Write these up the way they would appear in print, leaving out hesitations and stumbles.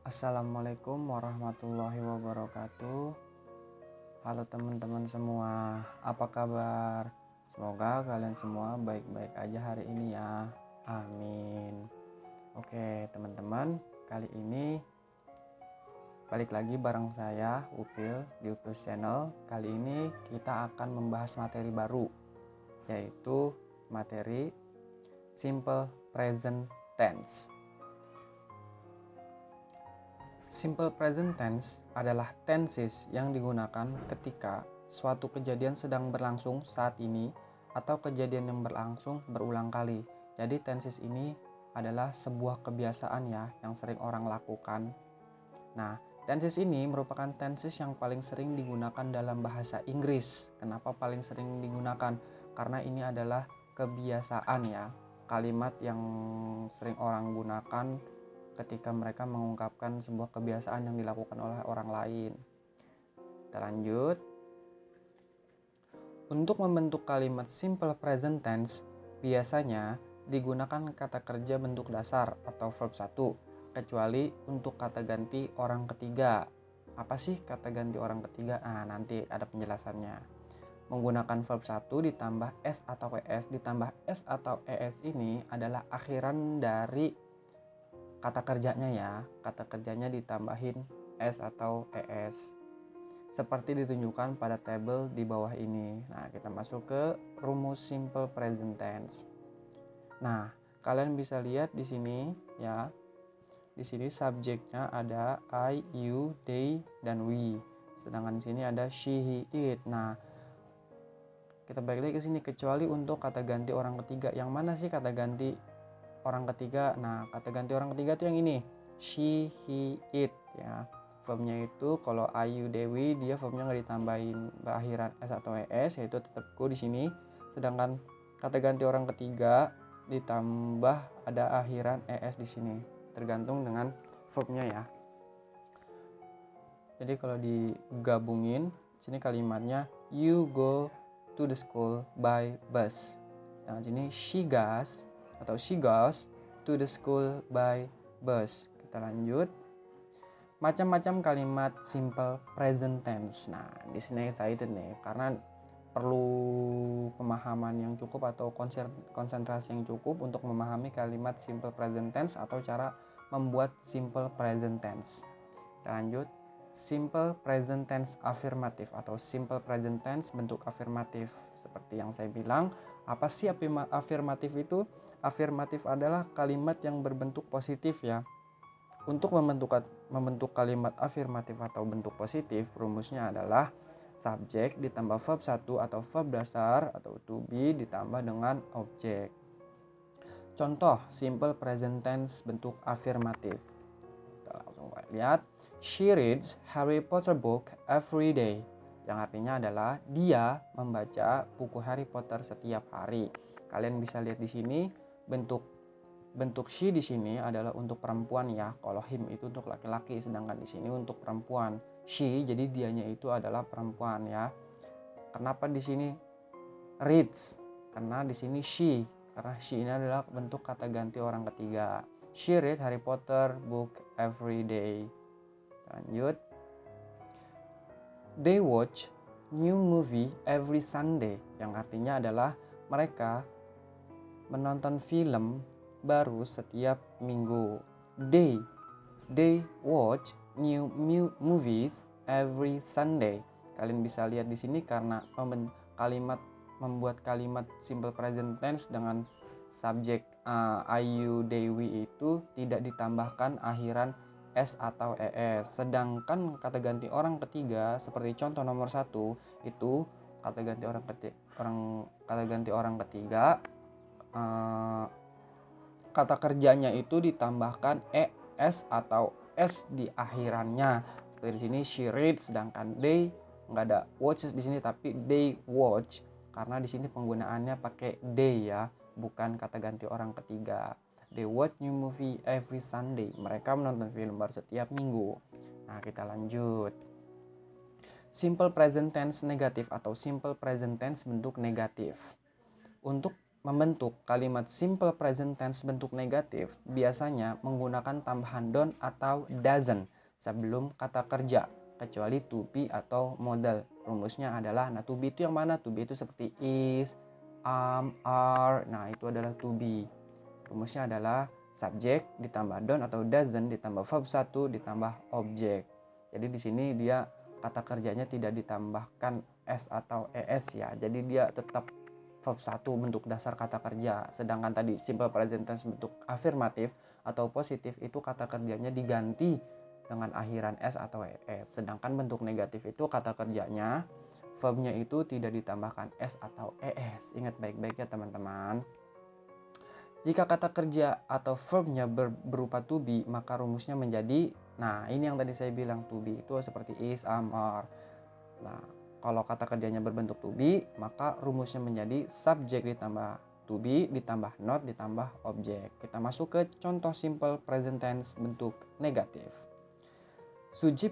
Assalamualaikum warahmatullahi wabarakatuh. Halo teman-teman semua, apa kabar? Semoga kalian semua baik-baik aja hari ini ya. Amin. Oke teman-teman, kali ini balik lagi bareng saya Upil di Upil Channel. Kali ini kita akan membahas materi baru, yaitu materi Simple Present Tense. Simple present tense adalah tenses yang digunakan ketika suatu kejadian sedang berlangsung saat ini atau kejadian yang berlangsung berulang kali. Jadi tenses ini adalah sebuah kebiasaan ya yang sering orang lakukan. Nah, tenses ini merupakan tenses yang paling sering digunakan dalam bahasa Inggris. Kenapa paling sering digunakan? Karena ini adalah kebiasaan ya, kalimat yang sering orang gunakan ketika mereka mengungkapkan sebuah kebiasaan yang dilakukan oleh orang lain. Kita lanjut. Untuk membentuk kalimat simple present tense, biasanya digunakan kata kerja bentuk dasar atau verb 1, kecuali untuk kata ganti orang ketiga. Apa sih kata ganti orang ketiga? Nah, nanti ada penjelasannya. Menggunakan verb 1 ditambah S atau ES, ditambah S atau ES ini adalah akhiran dari kata kerjanya ya, kata kerjanya ditambahin S atau ES seperti ditunjukkan pada tabel di bawah ini. Nah, kita masuk ke rumus simple present tense. Nah, kalian bisa lihat di sini ya. Di sini subjeknya ada I, you, they, dan we. Sedangkan di sini ada she, he, it. Nah, kita balik lagi ke sini kecuali untuk kata ganti orang ketiga. Yang mana sih kata ganti orang ketiga? Nah, kata ganti orang ketiga tuh yang ini, she, he, it ya. Verbnya itu kalau I, you, they, we, dia verbnya nggak ditambahin akhiran S atau ES, yaitu tetap go di sini. Sedangkan kata ganti orang ketiga ditambah ada akhiran ES di sini, tergantung dengan verbnya ya. Jadi kalau digabungin, sini kalimatnya you go to the school by bus. Nah, sini she goes to the school by bus. Kita lanjut. Macam-macam kalimat simple present tense. Nah, di sini excited nih karena perlu pemahaman yang cukup atau konsentrasi yang cukup untuk memahami kalimat simple present tense atau cara membuat simple present tense. Kita lanjut. Simple present tense afirmatif atau simple present tense bentuk afirmatif. Seperti yang saya bilang, apa sih afirmatif itu? Afirmatif adalah kalimat yang berbentuk positif ya. Untuk membentuk kalimat afirmatif atau bentuk positif, rumusnya adalah subjek ditambah verb 1 atau verb dasar atau to be ditambah dengan objek. Contoh simple present tense bentuk afirmatif. Kita langsung lihat. She reads Harry Potter book every day. Yang artinya adalah dia membaca buku Harry Potter setiap hari. Kalian bisa lihat di sini bentuk she di sini adalah untuk perempuan ya. Kalau him itu untuk laki-laki, sedangkan di sini untuk perempuan. She jadi dianya itu adalah perempuan ya. Kenapa di sini reads? Karena di sini she. Karena she ini adalah bentuk kata ganti orang ketiga. She read Harry Potter book every day. Lanjut. They watch new movie every Sunday. Yang artinya adalah mereka menonton film baru setiap minggu. They watch new movies every Sunday. Kalian bisa lihat di sini karena membuat kalimat simple present tense dengan subjek I, you, they, we itu tidak ditambahkan akhiran S atau ES. Sedangkan kata ganti orang ketiga seperti contoh nomor 1 itu kata ganti orang ketiga kata kerjanya itu ditambahkan ES atau S di akhirannya. Seperti di sini she reads, sedangkan they nggak ada watches di sini tapi they watch karena di sini penggunaannya pakai they ya, bukan kata ganti orang ketiga. They watch new movie every Sunday. Mereka menonton film baru setiap minggu. Nah, kita lanjut. Simple present tense negatif atau simple present tense bentuk negatif. Untuk membentuk kalimat simple present tense bentuk negatif biasanya menggunakan tambahan don't atau doesn't sebelum kata kerja, kecuali to be atau modal. Rumusnya adalah, nah to be itu yang mana? To be itu seperti is, are, nah itu adalah to be. Rumusnya adalah subjek ditambah don't atau doesn't ditambah verb 1 ditambah objek. Jadi di sini dia kata kerjanya tidak ditambahkan s atau es ya. Jadi dia tetap verb 1 bentuk dasar kata kerja. Sedangkan tadi simple present tense bentuk afirmatif atau positif itu kata kerjanya diganti dengan akhiran s atau es. Sedangkan bentuk negatif itu kata kerjanya verbnya itu tidak ditambahkan s atau es. Ingat baik-baik ya teman-teman. Jika kata kerja atau verbnya berupa to be, maka rumusnya menjadi, nah ini yang tadi saya bilang, to be itu seperti is, are. Nah, kalau kata kerjanya berbentuk to be, maka rumusnya menjadi subjek ditambah to be ditambah not ditambah objek. Kita masuk ke contoh simple present tense bentuk negatif. Susi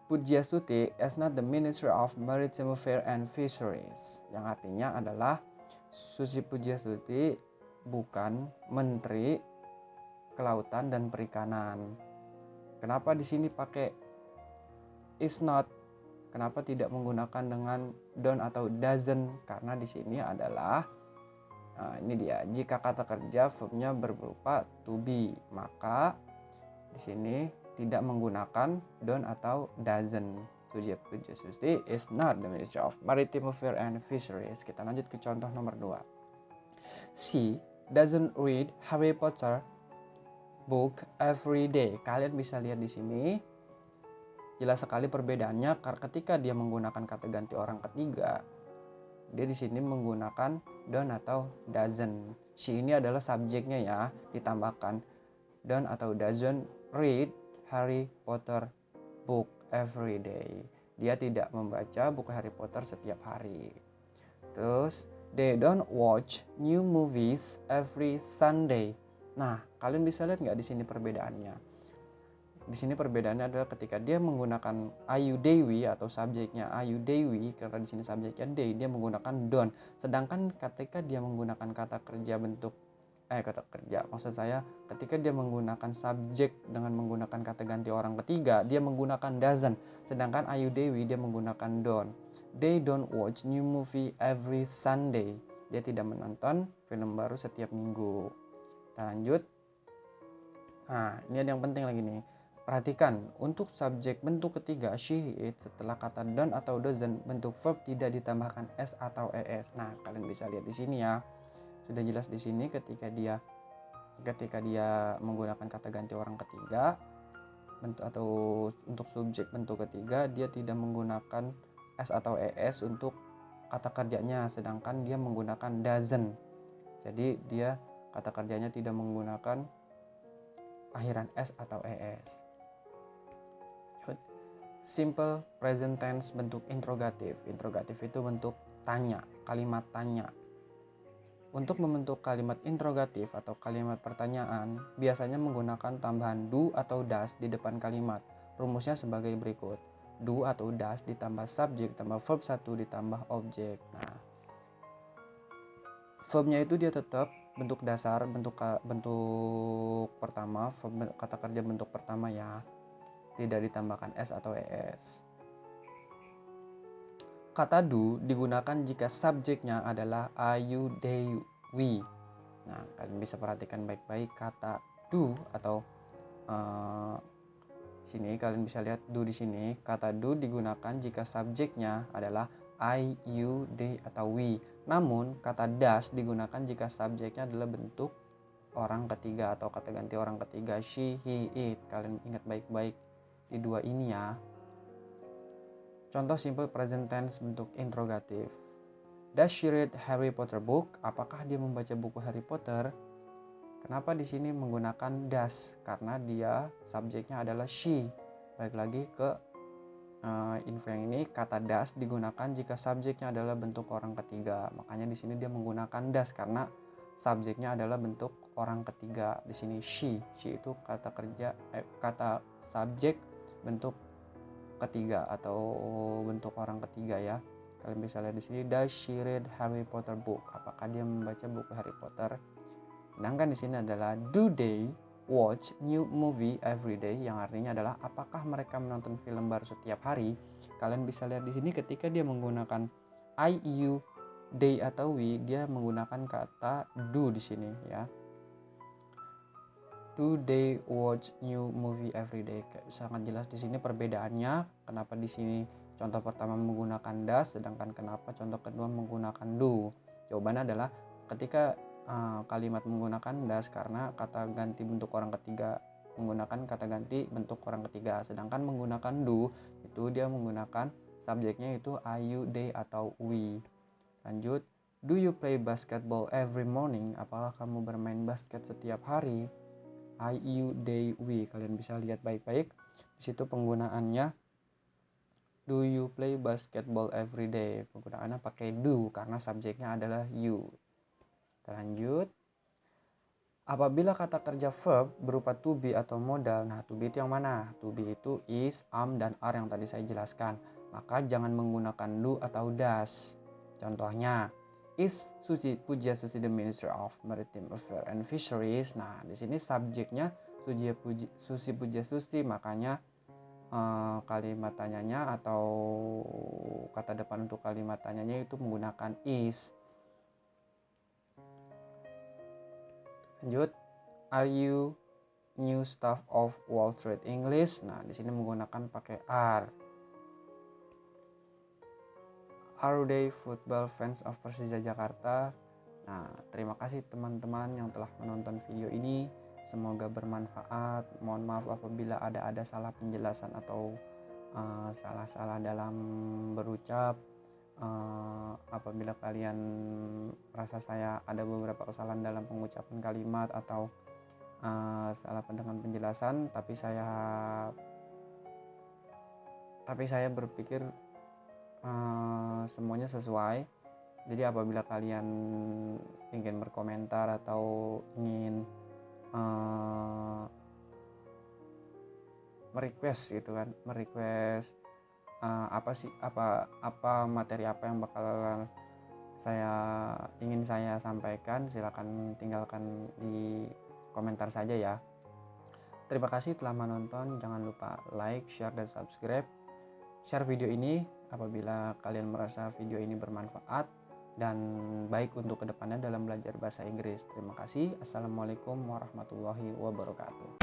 Pujiastuti is not the Minister of Maritime Affairs and Fisheries. Yang artinya adalah Susi Pujiastuti bukan Menteri Kelautan dan Perikanan. Kenapa di sini pakai is not? Kenapa tidak menggunakan dengan don't atau doesn't? Karena di sini adalah, nah ini dia, jika kata kerja verbnya berupa to be, maka di sini tidak menggunakan don't atau doesn't. Susi Pujiastuti is not the Minister of Maritime Affairs and Fisheries. Kita lanjut ke contoh nomor 2. She doesn't read Harry Potter book every day. Kalian bisa lihat di sini jelas sekali perbedaannya ketika dia menggunakan kata ganti orang ketiga. Dia di sini menggunakan don't atau doesn't. She ini adalah subjeknya ya, ditambahkan don't atau doesn't read Harry Potter book every day. Dia tidak membaca buku Harry Potter setiap hari. Terus they don't watch new movies every Sunday. Nah, kalian bisa lihat nggak di sini perbedaannya? Di sini perbedaannya adalah ketika dia menggunakan Ayu Dewi atau subjeknya Ayu Dewi, karena di sini subjeknya they, dia menggunakan don't. Sedangkan ketika dia menggunakan kata kerja maksud saya ketika dia menggunakan subjek dengan menggunakan kata ganti orang ketiga, dia menggunakan doesn't. Sedangkan Ayu Dewi dia menggunakan don't. They don't watch new movie every Sunday. Dia tidak menonton film baru setiap minggu. Kita lanjut. Nah, ini ada yang penting lagi nih. Perhatikan, untuk subjek bentuk ketiga she, it, setelah kata don't atau doesn't, bentuk verb tidak ditambahkan s atau es. Nah, kalian bisa lihat di sini ya. Sudah jelas di sini ketika dia menggunakan kata ganti orang ketiga bentuk atau untuk subjek bentuk ketiga, dia tidak menggunakan s atau es untuk kata kerjanya, sedangkan dia menggunakan doesn't. Jadi dia kata kerjanya tidak menggunakan akhiran s atau es. Simple present tense bentuk interrogatif. Interrogatif itu bentuk tanya, kalimat tanya. Untuk membentuk kalimat interrogatif atau kalimat pertanyaan, biasanya menggunakan tambahan do atau does di depan kalimat. Rumusnya sebagai berikut. Do atau does ditambah subjek ditambah verb 1 ditambah objek. Nah, verbnya itu dia tetap bentuk dasar, bentuk pertama, verb, kata kerja bentuk pertama ya, tidak ditambahkan s atau es. Kata do digunakan jika subjeknya adalah Ayu Dewi. Nah, kalian bisa perhatikan baik-baik kata do atau sini kalian bisa lihat do di sini. Kata do digunakan jika subjeknya adalah I, you, they atau we. Namun kata does digunakan jika subjeknya adalah bentuk orang ketiga atau kata ganti orang ketiga she, he, it. Kalian ingat baik-baik di dua ini ya. Contoh simple present tense bentuk interrogatif. Does she read Harry Potter book? Apakah dia membaca buku Harry Potter? Kenapa di sini menggunakan does? Karena dia subjeknya adalah she. Balik lagi ke info yang ini, kata does digunakan jika subjeknya adalah bentuk orang ketiga. Makanya di sini dia menggunakan does karena subjeknya adalah bentuk orang ketiga. Di sini she itu kata kerja kata subjek bentuk ketiga atau bentuk orang ketiga ya. Kalian bisa lihat di sini, does she read Harry Potter book? Apakah dia membaca buku Harry Potter? Sedangkan di sini adalah do they watch new movie every day, yang artinya adalah apakah mereka menonton film baru setiap hari. Kalian bisa lihat di sini ketika dia menggunakan I, you, they atau we, dia menggunakan kata do di sini ya. Do they watch new movie every day? Sangat jelas di sini perbedaannya. Kenapa di sini contoh pertama menggunakan does, sedangkan kenapa contoh kedua menggunakan do? Jawabannya adalah ketika kalimat menggunakan does karena kata ganti bentuk orang ketiga, menggunakan kata ganti bentuk orang ketiga. Sedangkan menggunakan do itu dia menggunakan subjeknya itu I, you, they atau we. Lanjut, do you play basketball every morning? Apakah kamu bermain basket setiap hari? I, you, they, we. Kalian bisa lihat baik-baik di situ penggunaannya. Do you play basketball every day? Penggunaannya pakai do karena subjeknya adalah you. Kita lanjut. Apabila kata kerja verb berupa to be atau modal, nah to be itu yang mana? To be itu is, am, dan are yang tadi saya jelaskan. Maka jangan menggunakan do atau does. Contohnya, is Susi Pujiastuti the Minister of Maritime Affairs and Fisheries? Nah, di sini subjeknya Susi Pujiastuti, makanya kalimat tanyanya atau kata depan untuk kalimat tanyanya itu menggunakan is. Lanjut, are you new staff of Wall Street English? Nah, di sini menggunakan pakai are. Are they football fans of Persija Jakarta? Nah, terima kasih teman-teman yang telah menonton video ini. Semoga bermanfaat. Mohon maaf apabila ada salah penjelasan atau salah-salah dalam berucap. Apabila kalian merasa saya ada beberapa kesalahan dalam pengucapan kalimat atau salah dengan penjelasan, tapi saya berpikir semuanya sesuai. Jadi apabila kalian ingin berkomentar atau ingin merequest gitu kan, apa materi apa yang bakal ingin saya sampaikan, silakan tinggalkan di komentar saja ya. Terima kasih telah menonton. Jangan lupa like, share, dan subscribe. Share video ini apabila kalian merasa video ini bermanfaat dan baik untuk kedepannya dalam belajar bahasa Inggris. Terima kasih. Assalamualaikum warahmatullahi wabarakatuh.